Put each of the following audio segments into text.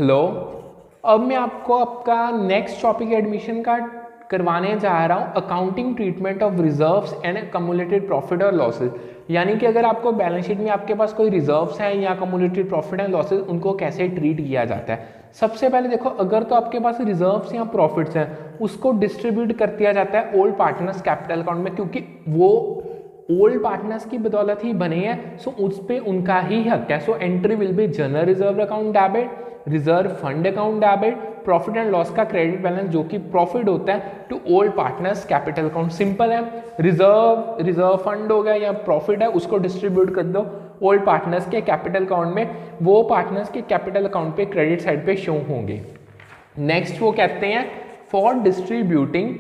Hello, अब मैं आपको आपका नेक्स्ट टॉपिक एडमिशन का करवाने जा रहा हूँ accounting treatment of reserves and accumulated profit और लॉसेस। यानी कि अगर आपको बैलेंस शीट में आपके पास कोई रिजर्व्स हैं या कम्युलेटेड प्रॉफिट एंड लॉसेस, उनको कैसे ट्रीट किया जाता है। सबसे पहले देखो, अगर तो आपके पास रिजर्व्स या प्रॉफिट्स हैं, उसको डिस्ट्रीब्यूट कर दिया जाता है ओल्ड पार्टनर्स कैपिटल अकाउंट में, क्योंकि वो ओल्ड पार्टनर्स की बदौलत ही बने हैं, सो उस पे उनका ही हक है। So entry will be general reserve account debit, reserve fund account debit, profit and loss का क्रेडिट बैलेंस जो कि प्रॉफिट होता है to old partners capital account. Simple है, रिजर्व फंड हो गया या प्रॉफिट है, उसको डिस्ट्रीब्यूट कर दो ओल्ड पार्टनर्स के कैपिटल अकाउंट में, वो पार्टनर्स के कैपिटल अकाउंट पे क्रेडिट साइड पे शो होंगे। नेक्स्ट वो कहते हैं for distributing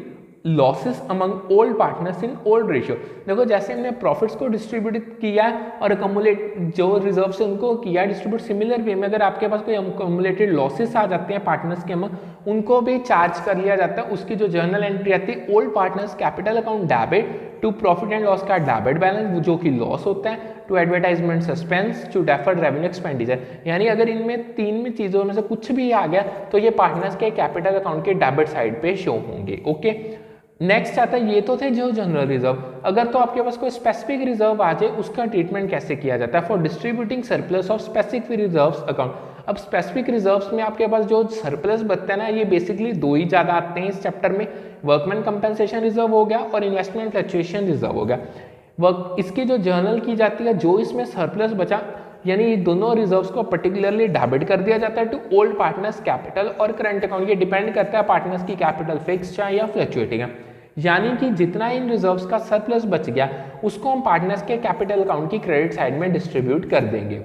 losses among old partners in old ratio. देखो, जैसे हमने प्रॉफिट्स को डिस्ट्रीब्यूट किया और अकमुलेट जो रिजर्व से उनको किया डिस्ट्रीब्यूट, सिमिलर वे में अगर आपके पास कोई अकमुलेटेड लॉसेस आ जाते हैं पार्टनर्स के अमंग, उनको भी चार्ज कर लिया जाता है। उसकी जो जर्नल एंट्री आती है old partners capital account debit to profit and loss का डेबिट बैलेंस जो कि लॉस होता है, to advertisement suspense, to deferred revenue expenditure. यानी अगर इनमें तीन में चीजों में से कुछ भी आ गया तो ये पार्टनर्स के कैपिटल अकाउंट के डेबिट साइड पे शो होंगे। ओके, नेक्स्ट आता है, ये तो थे जो जनरल रिजर्व। अगर तो आपके पास कोई स्पेसिफिक रिजर्व आ जाए, उसका ट्रीटमेंट कैसे किया जाता है। For distributing surplus of specific reserves account. अब स्पेसिफिक रिजर्व्स में आपके पास जो सरप्लस बचता है ना, ये बेसिकली दो ही ज्यादा आते हैं इस चैप्टर में, वर्कमैन कंपेंसेशन रिजर्व हो गया और इन्वेस्टमेंट फ्लक्चुएशन रिजर्व हो गया। इसकी जो जर्नल की जाती है, जो इसमें सरप्लस बचा, यानी दोनों रिजर्व्स को पर्टिकुलरली डेबिट कर दिया जाता है टू ओल्ड पार्टनर्स कैपिटल और करंट अकाउंट। ये डिपेंड करता है पार्टनर्स की कैपिटल फिक्स है या फ्लक्चुएटिंग है। यानी कि जितना इन रिजर्व्स का सरप्लस बच गया, उसको हम पार्टनर्स के कैपिटल अकाउंट की क्रेडिट साइड में डिस्ट्रीब्यूट कर देंगे।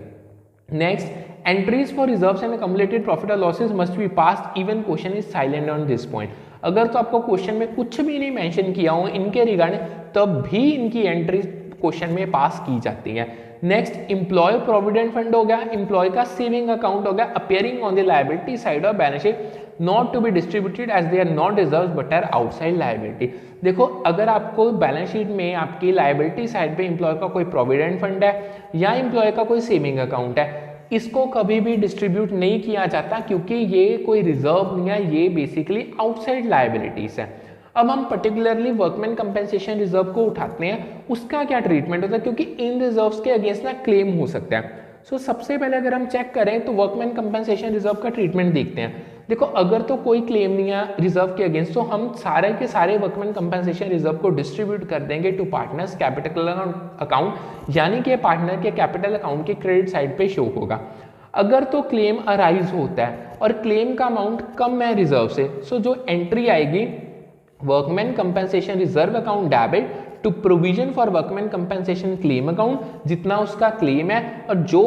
Next, entries for reserves and accumulated profit और losses must be passed even question is silent on this point. अगर तो आपको क्वेश्चन में कुछ भी नहीं मेंशन किया हो इनके रिगार्डिंग, तब भी इनकी एंट्रीज क्वेश्चन में पास की जाती है। नेक्स्ट, एम्प्लॉय प्रोविडेंट फंड हो गया, एम्प्लॉय का सेविंग अकाउंट हो गया, appearing on the liability side of balance sheet, not to be distributed as they are not reserves but are outside liability. देखो, अगर आपको बैलेंस शीट में आपकी लायबिलिटी साइड पे एम्प्लॉय का कोई प्रोविडेंट फंड है या एम्प्लॉय का कोई सेविंग अकाउंट है, इसको कभी भी डिस्ट्रीब्यूट नहीं किया जाता, क्योंकि ये कोई रिजर्व नहीं है, ये बेसिकली आउटसाइड लायबिलिटीज है। अब हम पर्टिकुलरली वर्कमैन कंपेंसेशन रिजर्व को उठाते हैं, उसका क्या ट्रीटमेंट होता है, क्योंकि इन रिजर्व्स के अगेंस्ट ना क्लेम हो सकता है। सो सबसे पहले अगर हम चेक करें तो वर्कमैन कंपेंसेशन रिजर्व का ट्रीटमेंट देखते हैं। देखो, अगर तो कोई क्लेम नहीं है रिजर्व के अगेंस्ट, तो हम सारे के सारे वर्कमैन कंपेंसेशन रिजर्व को डिस्ट्रीब्यूट कर देंगे टू पार्टनर्स कैपिटल अकाउंट, यानी कि पार्टनर के कैपिटल अकाउंट के क्रेडिट साइड पे शो होगा। अगर तो क्लेम अराइज होता है और क्लेम का अमाउंट कम है रिजर्व से, सो जो एंट्री आएगी workman compensation reserve account debit to provision for workman compensation claim account, जितना उसका क्लेम है, और जो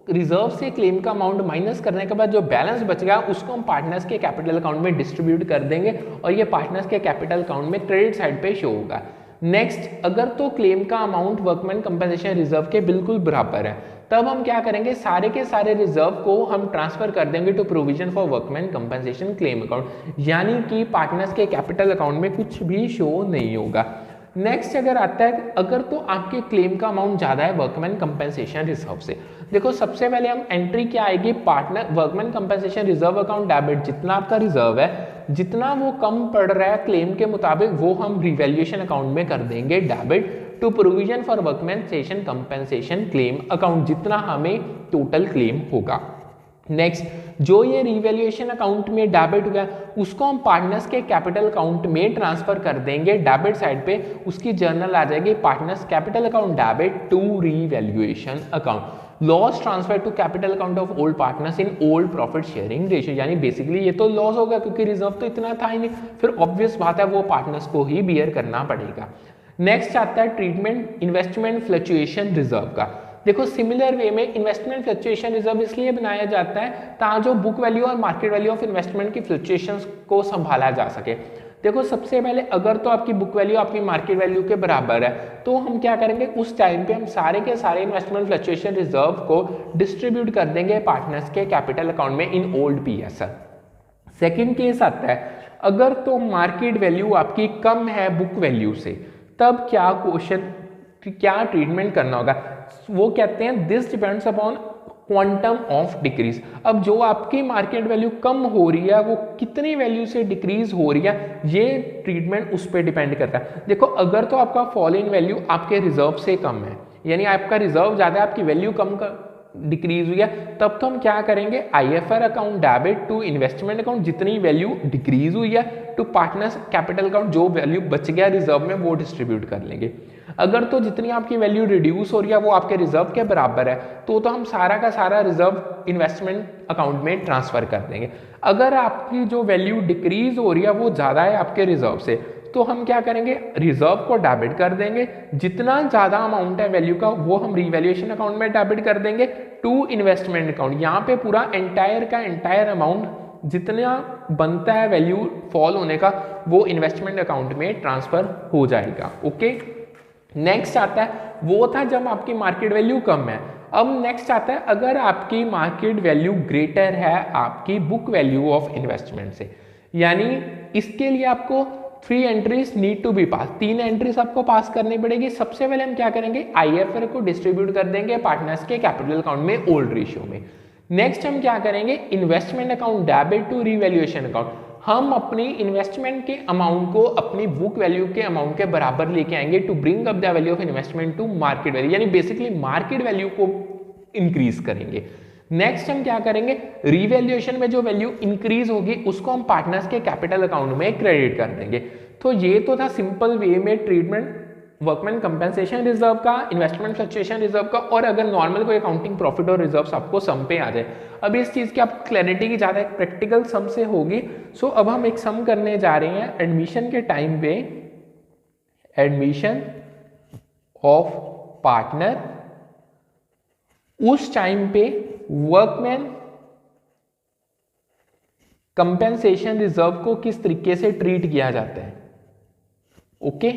रिजर्व से क्लेम का अमाउंट माइनस करने के बाद जो बैलेंस बच गया, उसको हम पार्टनर्स के कैपिटल अकाउंट में डिस्ट्रीब्यूट कर देंगे और ये पार्टनर्स के कैपिटल अकाउंट में क्रेडिट साइड पे शो होगा। नेक्स्ट, अगर तो क्लेम का अमाउंट वर्कमैन कंपेंसेशन रिजर्व के बिल्कुल बराबर है, तब हम क्या करेंगे, सारे के सारे रिजर्व को हम ट्रांसफर कर देंगे to provision for workman compensation claim account, यानी कि पार्टनर्स के कैपिटल अकाउंट में कुछ भी शो नहीं होगा। नेक्स्ट अगर आता है, अगर तो आपके क्लेम का अमाउंट ज्यादा है वर्कमैन कंपेंसेशन रिजर्व से, देखो सबसे पहले हम एंट्री क्या आएगी, partner workman compensation reserve account debit, जितना आपका रिजर्व है, जितना वो कम पड़ रहा है क्लेम के मुताबिक, वो हम रिवैल्यूएशन अकाउंट में कर देंगे debit to provision for workman compensation claim account, जितना हमें टोटल क्लेम होगा। नेक्स्ट, जो ये रिवैल्यूएशन अकाउंट में डेबिट हुआ उसको हम पार्टनर्स के कैपिटल अकाउंट में ट्रांसफर कर देंगे डेबिट साइड पे, उसकी जर्नल आ जाएगी partners capital account debit to revaluation account, loss transfer to capital account of old partners in old profit sharing ratio. यानी बेसिकली ये तो लॉस होगा क्योंकि रिजर्व तो इतना था ही नहीं, फिर ऑब्वियस बात है वो पार्टनर्स को ही बियर करना पड़ेगा। नेक्स्ट आता है ट्रीटमेंट इन्वेस्टमेंट फ्लक्चुएशन रिजर्व का। देखो, सिमिलर वे में इन्वेस्टमेंट फ्लक्चुएशन रिजर्व इसलिए बनाया जाता है ताकि जो बुक वैल्यू और मार्केट वैल्यू ऑफ इन्वेस्टमेंट की फ्लक्चुएशंस को संभाला जा सके। देखो, सबसे पहले अगर तो आपकी बुक वैल्यू आपकी मार्केट वैल्यू के बराबर है, तो हम क्या करेंगे, उस टाइम पे हम सारे के सारे इन्वेस्टमेंट फ्लक्चुएशन रिजर्व को डिस्ट्रीब्यूट कर देंगे पार्टनर्स के कैपिटल अकाउंट में in old PSL. Second case आता है, अगर तो मार्केट वैल्यू आपकी कम है बुक वैल्यू से, तब क्या ट्रीटमेंट करना होगा। वो कहते हैं this depends upon quantum of decrease. अब जो आपकी मार्केट वैल्यू कम हो रही है वो कितनी वैल्यू से डिक्रीज हो रही है, ये ट्रीटमेंट उस पर डिपेंड करता है। देखो अगर तो आपका फॉल इन वैल्यू आपके रिजर्व से कम है, यानी आपका रिजर्व ज्यादा है, आपकी वैल्यू कम डिक्रीज हुई है, तब तो हम क्या करेंगे, IFR account debit to investment account, जितनी वैल्यू डिक्रीज हुई है, टू पार्टनर्स कैपिटल अकाउंट, जो वैल्यू बच गया रिजर्व में वो डिस्ट्रीब्यूट कर लेंगे। अगर तो जितनी आपकी वैल्यू रिड्यूस हो रही है वो आपके रिजर्व के बराबर है, तो हम सारा का सारा रिजर्व इन्वेस्टमेंट अकाउंट में ट्रांसफर कर देंगे। अगर आपकी जो वैल्यू डिक्रीज हो रही है वो ज्यादा है आपके रिजर्व से, तो हम क्या करेंगे, रिजर्व को डेबिट कर देंगे, जितना ज्यादा अमाउंट है वैल्यू का वो हम रिवैल्यूएशन अकाउंट में डेबिट कर देंगे टू इन्वेस्टमेंट अकाउंट। यहाँ पे पूरा एंटायर का एंटायर अमाउंट जितना बनता है वैल्यू फॉल होने का वो इन्वेस्टमेंट अकाउंट में ट्रांसफर हो जाएगा। ओके, नेक्स्ट आता है, वो था जब आपकी मार्केट वैल्यू कम है। अब नेक्स्ट आता है अगर आपकी मार्केट वैल्यू ग्रेटर है आपकी बुक वैल्यू ऑफ इन्वेस्टमेंट से, यानी इसके लिए आपको 3 entries need to be pass, 3 entries आपको पास करनी पड़ेगी। सबसे पहले हम क्या करेंगे, IFR को डिस्ट्रीब्यूट कर देंगे पार्टनर्स के कैपिटल अकाउंट में ओल्ड रेशियो में। नेक्स्ट हम क्या करेंगे, investment account debit to revaluation account, हम अपनी इन्वेस्टमेंट के अमाउंट को अपनी बुक वैल्यू के अमाउंट के बराबर लेके आएंगे to bring up the value of investment to market value, यानी बेसिकली मार्केट वैल्यू को इंक्रीज करेंगे। नेक्स्ट हम क्या करेंगे, रिवैल्यूएशन में जो वैल्यू इंक्रीज होगी उसको हम पार्टनर्स के कैपिटल अकाउंट में क्रेडिट कर देंगे। तो ये तो था सिंपल वे में ट्रीटमेंट वर्कमैन कंपेंसेशन रिजर्व का, इन्वेस्टमेंट फ्लक्चुएशन रिजर्व का, और अगर नॉर्मल कोई अकाउंटिंग प्रॉफिट और रिजर्व्स आपको सम पे आ जाए। अब इस चीज की आप क्लैरिटी की ज्यादा प्रैक्टिकल सम से होगी। सो अब हम एक सम करने जा रहे हैं एडमिशन के टाइम पे, एडमिशन ऑफ पार्टनर, उस टाइम पे वर्कमैन कंपेंसेशन रिजर्व को किस तरीके से ट्रीट किया जाता है। ओके,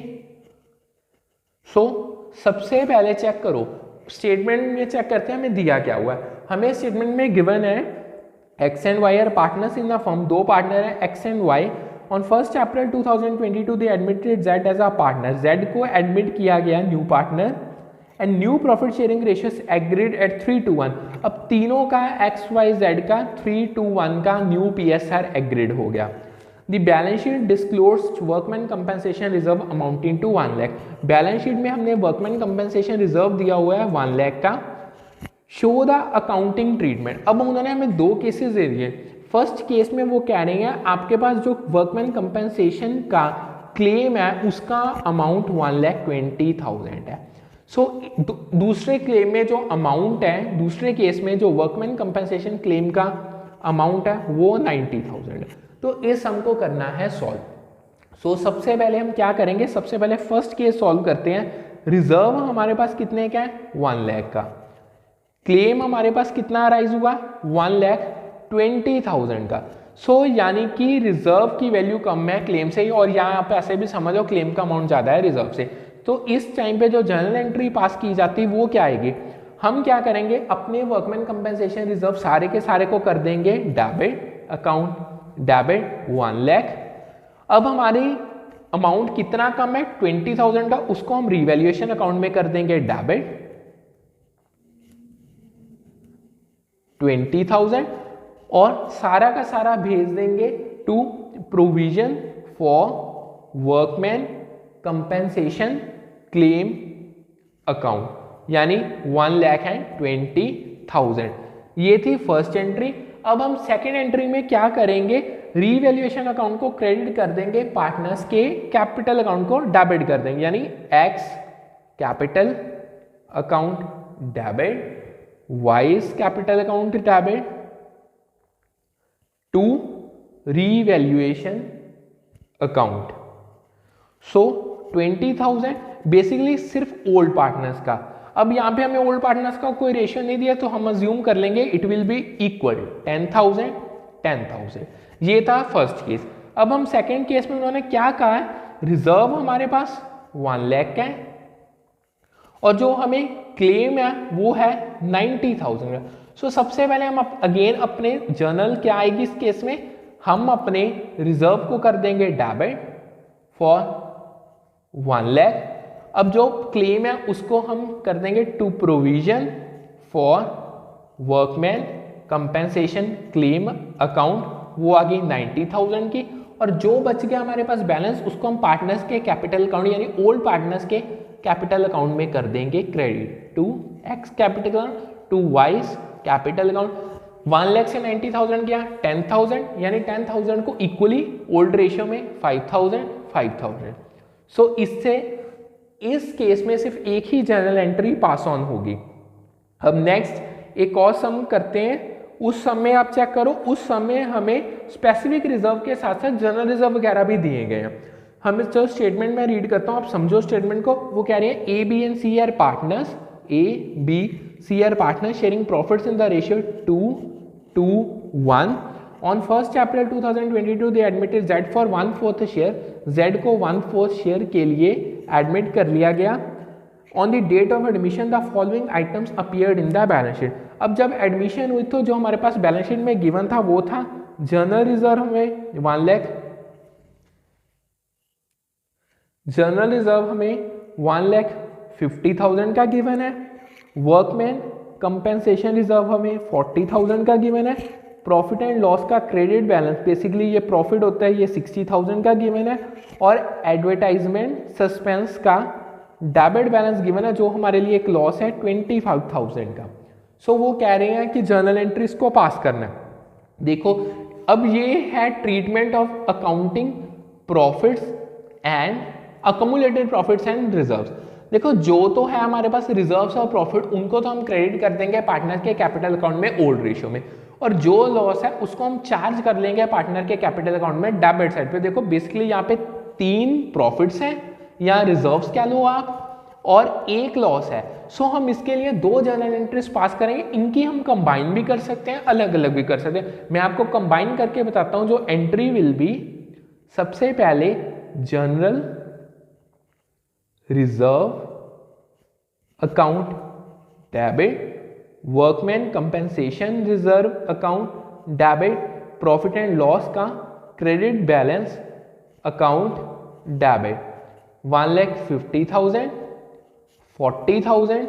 सो सबसे पहले चेक करो, स्टेटमेंट में चेक करते हैं हमें दिया क्या हुआ है। हमें स्टेटमेंट में गिवन है X and Y are partners in the firm, 2 partner है X and Y. On 1 April 2022 they admitted Z as a partner, Z को एडमिट किया गया new partner, and new profit sharing ratios agreed at 3:1। अब तीनों का x Y Z का 3:1 का new PSR agreed हो गया। The balance sheet disclosed workman compensation reserve amounting to 1 lakh, balance sheet में हमने वर्कमैन कंपेंसेशन रिजर्व दिया हुआ है 1 लाख का। शो द अकाउंटिंग ट्रीटमेंट, अब उन्होंने हमें 2 केसेस दे दिए। फर्स्ट केस में वो कह रहे हैं आपके पास जो वर्कमैन कंपेंसेशन का क्लेम है उसका अमाउंट 1,20,000 है। सो दूसरे क्लेम में जो अमाउंट है, दूसरे केस में जो वर्कमैन कंपेंसेशन क्लेम का अमाउंट है वो 90,000 है। तो इस सम को करना है सॉल्व। सो सबसे पहले हम क्या करेंगे, सबसे पहले फर्स्ट केस सॉल्व करते हैं। रिजर्व हमारे पास कितने का है, 1 लाख का। क्लेम हमारे पास कितना राइज हुआ, 1,20,000 का। सो यानी कि रिजर्व की वैल्यू कम है क्लेम से ही, और यहाँ पे ऐसे भी समझो क्लेम का अमाउंट ज्यादा है रिजर्व से। तो इस टाइम पे जो जनरल एंट्री पास की जाती है वो क्या आएगी, हम क्या करेंगे, अपने वर्कमैन कंपेंसेशन रिजर्व सारे के सारे को कर देंगे डेबिट अकाउंट, डेबिट 1 लाख। अब हमारी अमाउंट कितना कम है 20,000 का, उसको हम रिवैल्यूएशन अकाउंट में कर देंगे डेबिट 20,000, और सारा का सारा भेज देंगे to provision for workman compensation claim account, यानी 1,20,000। ये थी फर्स्ट एंट्री। अब हम सेकेंड एंट्री में क्या करेंगे, रीवैल्यूएशन अकाउंट को क्रेडिट कर देंगे, पार्टनर्स के कैपिटल अकाउंट को डेबिट कर देंगे, यानी X capital account debit, Y's capital account debit to revaluation account. So 20,000 basically सिर्फ ओल्ड पार्टनर्स का। अब यहां पे हमें ओल्ड पार्टनर्स का कोई रेशियो नहीं दिया, तो हम अज्यूम कर लेंगे इट विल बी इक्वल 10,000 10,000। ये था फर्स्ट केस। अब हम सेकंड केस में उन्होंने क्या कहा है, रिजर्व हमारे पास 1 लाख का है और जो हमें क्लेम है वो है 90,000 का। सो सबसे पहले हम अगेन अपने जर्नल क्या आएगी इस केस में, हम अपने रिजर्व को कर देंगे डेबिट फॉर 1 लाख। अब जो क्लेम है उसको हम कर देंगे to provision for workman compensation claim account, वो आ गई 90,000 की, और जो बच गया हमारे पास बैलेंस उसको हम पार्टनर्स के कैपिटल अकाउंट यानी ओल्ड पार्टनर्स के कैपिटल अकाउंट में कर देंगे credit to X capital account to Y's capital account. 1 lakh से 90,000 गया 10,000, यानी 10,000 को इक्वली ओल्ड रेशियो में 5,000। सो इससे इस केस में सिर्फ एक ही जर्नल एंट्री पास ऑन होगी। अब नेक्स्ट एक और सम करते हैं। उस सम में आप चेक करो, उस सम में हमें स्पेसिफिक रिजर्व के साथ साथ जनरल रिजर्व वगैरह भी दिए गए हैं। हम जो स्टेटमेंट में रीड करता हूँ, आप समझो स्टेटमेंट को। वो कह रहे हैं A B and C are partners, A B C are partners sharing profits in the ratio 2:1। On 1st April 2022 they admitted Z for 1/4 share, Z को 1/4 शेयर के लिए एडमिट कर लिया गया। On the date of admission the following items appeared in the balance sheet. अब जब admission हुई तो जो हमारे पास बैलेंस शीट में गिवन था वो था जनरल रिजर्व हमें 1 लाख, जनरल रिजर्व हमें 1,50,000 का गिवन है, वर्कमैन कंपेंसेशन रिजर्व हमें 40,000 का गिवन है, प्रॉफिट एंड लॉस का क्रेडिट बैलेंस बेसिकली ये प्रॉफिट होता है, ये 60,000 का गिवन है, और एडवर्टाइजमेंट सस्पेंस का डेबिट बैलेंस गिवन है जो हमारे लिए एक लॉस है 25,000 का। सो वो कह रहे हैं कि जर्नल एंट्रीज को पास करना है। देखो अब ये है treatment of accounting profits and accumulated profits and reserves. देखो जो तो है हमारे पास रिजर्व्स और प्रॉफिट, उनको तो हम क्रेडिट कर देंगे पार्टनर के कैपिटल अकाउंट में ओल्ड रेशियो में, और जो लॉस है उसको हम चार्ज कर लेंगे पार्टनर के कैपिटल अकाउंट में डेबिट साइड पे। देखो बेसिकली यहाँ पे 3 प्रॉफिट्स हैं या रिजर्व्स कह लो आप, और एक लॉस है। सो हम इसके लिए 2 जर्नल एंट्रीज पास करेंगे। इनकी हम कंबाइन भी कर सकते हैं, अलग अलग भी कर सकते हैं। मैं आपको कंबाइन करके बताता हूं। जो एंट्री विल बी, सबसे पहले general reserve account debit, workman compensation reserve account debit, profit and loss का क्रेडिट बैलेंस अकाउंट डेबिट। 1,50,000, 40,000,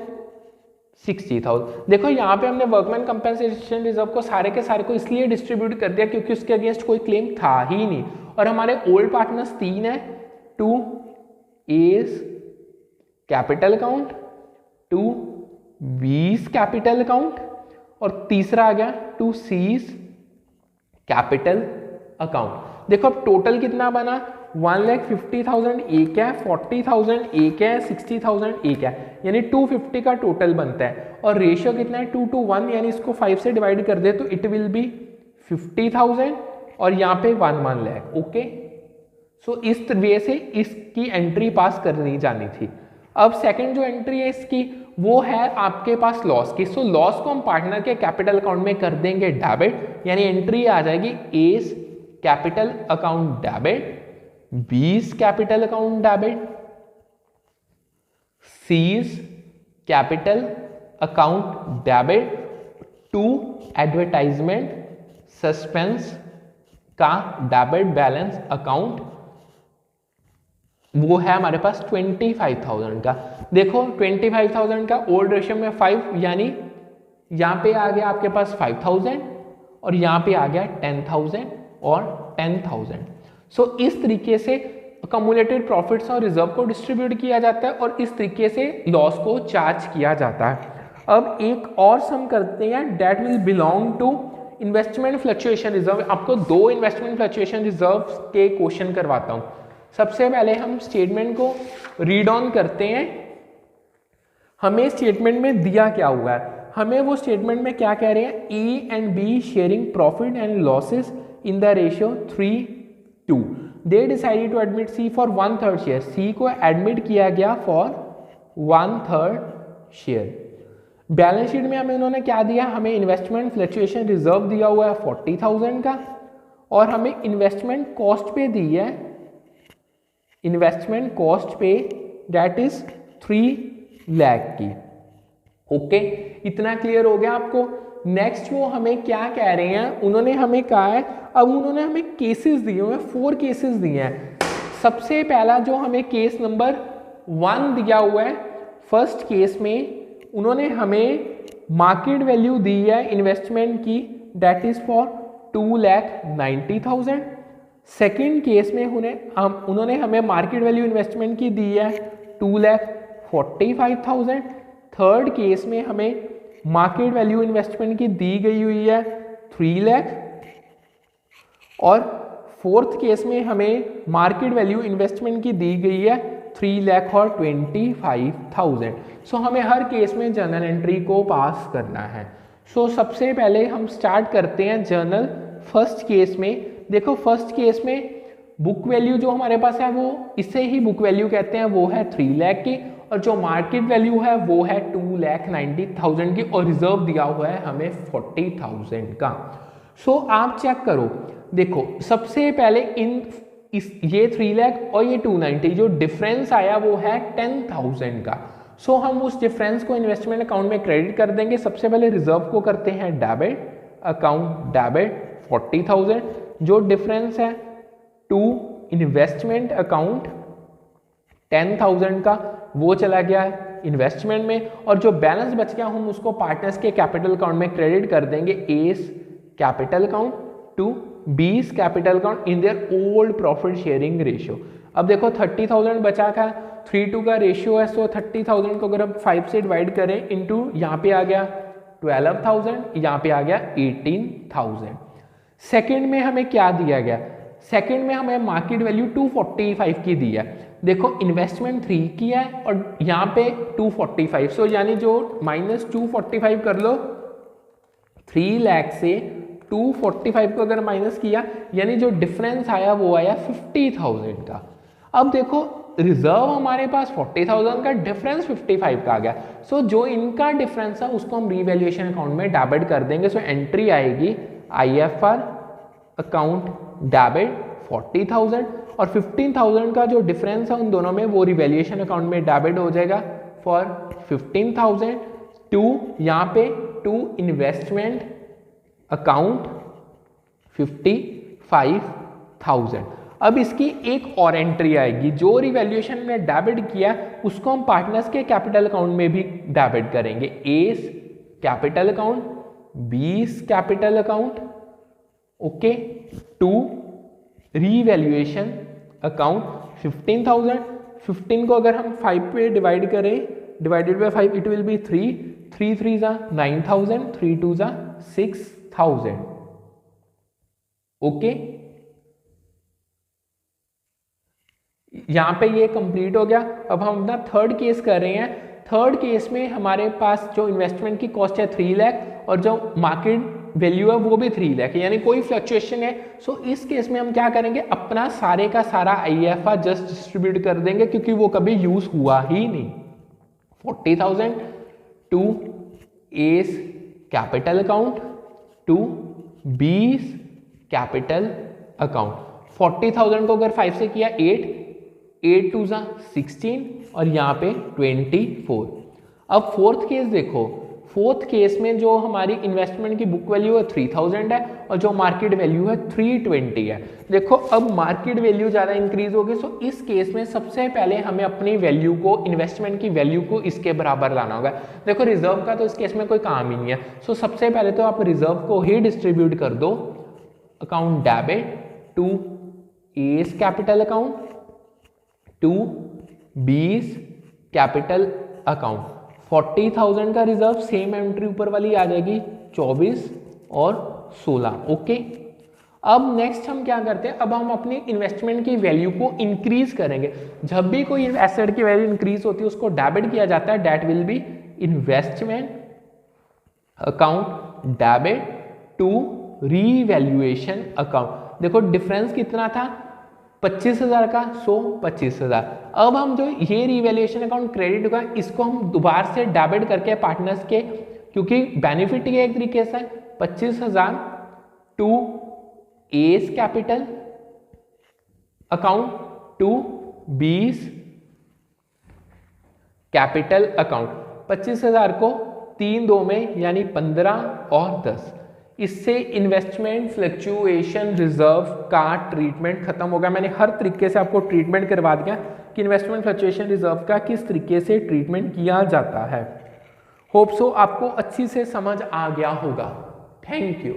60,000। देखो यहाँ पे हमने वर्कमैन कंपेंसेशन रिजर्व को सारे के सारे को इसलिए डिस्ट्रीब्यूट कर दिया क्योंकि उसके अगेंस्ट कोई क्लेम था ही नहीं, और हमारे ओल्ड पार्टनर्स 3 है, 2 A's capital account, 2 B's capital account, और तीसरा आ गया 2 C's कैपिटल अकाउंट। देखो अब टोटल कितना बना, 1,50,000 एक है, 40,000 एक है, 60,000 एक है, यानी 250 का टोटल बनता है। और रेशियो कितना है 2:1, यानी इसको 5 से डिवाइड कर दे तो इट विल बी 50,000, और यहाँ पे 1 लाख। ओके, सो इस वे से इसकी एंट्री पास करनी जानी थी। अब सेकंड जो एंट्री है इसकी, वो है आपके पास लॉस की। सो लॉस को हम पार्टनर के कैपिटल अकाउंट में कर देंगे डेबिट, यानी एंट्री आ जाएगी A's capital account debit, B's capital account debit, C's capital account debit, to advertisement suspense का डेबिट बैलेंस अकाउंट, वो है हमारे पास 25,000 का। देखो 25,000 का ओल्ड रेशियो में 5, यानी यहाँ पे आ गया आपके पास 5,000 और यहाँ पे आ गया 10,000 और 10,000। सो इस तरीके से अक्यूमुलेटेड प्रॉफिट्स और रिजर्व को डिस्ट्रीब्यूट किया जाता है और इस तरीके से लॉस को चार्ज किया जाता है। अब एक और सम करते हैं, that will belong to investment fluctuation reserve. आपको 2 इन्वेस्टमेंट फ्लक्चुएशन रिजर्व के क्वेश्चन करवाता हूँ। सबसे पहले हम स्टेटमेंट को रीड ऑन करते हैं। हमें स्टेटमेंट में दिया क्या हुआ है, हमें वो स्टेटमेंट में क्या कह रहे हैं, A and B sharing profit and losses in the ratio 3:2। They decided to admit C for 1/3 share. C को एडमिट किया गया फॉर 1/3 शेयर। बैलेंस शीट में हमें उन्होंने क्या दिया, हमें इन्वेस्टमेंट फ्लक्चुएशन रिजर्व दिया हुआ है 40,000 का, और हमें इन्वेस्टमेंट कॉस्ट पे दी है, इन्वेस्टमेंट कॉस्ट पे डेट इज 3 लाख की। ओके, इतना क्लियर हो गया आपको। नेक्स्ट वो हमें क्या कह रहे हैं, उन्होंने हमें कहा है, अब उन्होंने हमें केसेस दिए हुए हैं, 4 केसेस दिए हैं। सबसे पहला जो हमें केस नंबर 1 दिया हुआ है, फर्स्ट केस में उन्होंने हमें मार्केट वैल्यू दी है इन्वेस्टमेंट की, that is for 2,90,000। Second case में उन्होंने हमें मार्केट वैल्यू इन्वेस्टमेंट की दी है 2,45,000। थर्ड केस में हमें मार्केट वैल्यू इन्वेस्टमेंट की दी गई हुई है 3 लाख, और फोर्थ केस में हमें मार्केट वैल्यू इन्वेस्टमेंट की दी गई है 3,25,000। सो हमें हर केस में जर्नल एंट्री को पास करना है। सो सबसे पहले हम स्टार्ट करते हैं जर्नल फर्स्ट केस में। देखो फर्स्ट केस में बुक वैल्यू जो हमारे पास है वो इसे ही बुक वैल्यू कहते हैं, वो है 3 लाख की, और जो मार्केट वैल्यू है वो है 2,90,000 की, और रिजर्व दिया हुआ है हमें 40,000 का। सो आप चेक करो, देखो सबसे पहले ये 3 लाख और ये 290 जो डिफरेंस आया वो है 10,000 का। सो हम उस डिफरेंस को इन्वेस्टमेंट अकाउंट में क्रेडिट कर देंगे। सबसे पहले रिजर्व को करते हैं डेबिट, अकाउंट डेबिट 40,000, जो डिफरेंस है टू इन्वेस्टमेंट अकाउंट 10,000 का वो चला गया है इन्वेस्टमेंट में, और जो बैलेंस बच गया हम उसको पार्टनर्स के कैपिटल अकाउंट में क्रेडिट कर देंगे A's capital account to B's capital account in their old profit sharing ratio. अब देखो 30,000 बचा का 3:2 का रेशियो है, सो 30,000 को अगर हम 5 से डिवाइड करें इंटू यहाँ पे आ गया 12,000, यहाँ पे आ गया 18,000। सेकेंड में हमें क्या दिया गया, सेकेंड में हमें मार्केट वैल्यू 245 की दी है। देखो इन्वेस्टमेंट 3 की है और यहाँ पे 245, सो यानी जो -245 कर लो, 3 लाख से 245 को अगर माइनस किया यानी जो डिफरेंस आया वो आया 50,000 का। अब देखो रिजर्व हमारे पास 40,000 का, डिफरेंस 55 का आ गया। सो जो इनका डिफरेंस है उसको हम रीवैल्यूएशन अकाउंट में डेबिट कर देंगे। सो एंट्री आएगी IFR अकाउंट डेबिट 40,000, और 15,000 का जो डिफरेंस है उन दोनों में वो रिवैल्यूएशन अकाउंट में डेबिट हो जाएगा फॉर 15,000 टू यहाँ पे टू इन्वेस्टमेंट अकाउंट 55,000। अब इसकी एक और एंट्री आएगी, जो रिवैल्यूएशन में डेबिट किया उसको हम पार्टनर्स के कैपिटल अकाउंट में भी डेबिट करेंगे। A's capital account, B's capital account, okay, to revaluation account 15,000। 15 को अगर हम 5 पे डिवाइड करें, divided by 5 it will be 3, 3 3 जा 9,000, 3 2 जा 6,000, ओके। यहां पे ये कंप्लीट हो गया। अब हम अपना थर्ड केस कर रहे हैं। थर्ड केस में हमारे पास जो इन्वेस्टमेंट की कॉस्ट है 3 लाख और जो मार्केट वैल्यू है वो भी 3 लाख है, यानी कोई फ्लक्चुएशन है। सो इस केस में हम क्या करेंगे, अपना सारे का सारा IFR जस्ट डिस्ट्रीब्यूट कर देंगे क्योंकि वो कभी यूज हुआ ही नहीं। 40,000 to A's capital account to B's capital account. 40,000 को अगर 5 से किया 8 2 जा 16 और यहाँ पे 24। अब फोर्थ केस देखो, फोर्थ केस में जो हमारी इन्वेस्टमेंट की बुक वैल्यू है 3,000 है और जो मार्केट वैल्यू है 320 है। देखो अब मार्केट वैल्यू ज़्यादा इंक्रीज होगी, सो इस केस में सबसे पहले हमें अपनी वैल्यू को, इन्वेस्टमेंट की वैल्यू को इसके बराबर लाना होगा। देखो रिजर्व का तो इस केस में कोई काम ही नहीं है, सो सबसे पहले तो आप रिजर्व को ही डिस्ट्रीब्यूट कर दो। Account debit to A's capital account to B's capital account. 40,000 का रिजर्व, सेम एंट्री ऊपर वाली आ जाएगी 24 और 16, ओके। अब नेक्स्ट हम क्या करते हैं, अब हम अपनी इन्वेस्टमेंट की वैल्यू को इंक्रीज करेंगे। जब भी कोई एसेट की वैल्यू इंक्रीज होती है उसको डेबिट किया जाता है, that will be investment account debit to revaluation account. देखो डिफरेंस कितना था 25,000 का, सो 25,000। अब हम जो ये रीवैल्यूएशन अकाउंट क्रेडिट होगा इसको हम दोबारा से डेबिट करके पार्टनर्स के, क्योंकि बेनिफिट ये एक तरीके से 25,000 to A's capital account to B's capital account. 25,000 को 3 2 में यानी 15 और 10। इससे इन्वेस्टमेंट फ्लक्चुएशन रिजर्व का ट्रीटमेंट खत्म होगा। मैंने हर तरीके से आपको ट्रीटमेंट करवा दिया कि इन्वेस्टमेंट फ्लक्चुएशन रिजर्व का किस तरीके से ट्रीटमेंट किया जाता है, होप सो आपको अच्छी से समझ आ गया होगा। Thank you.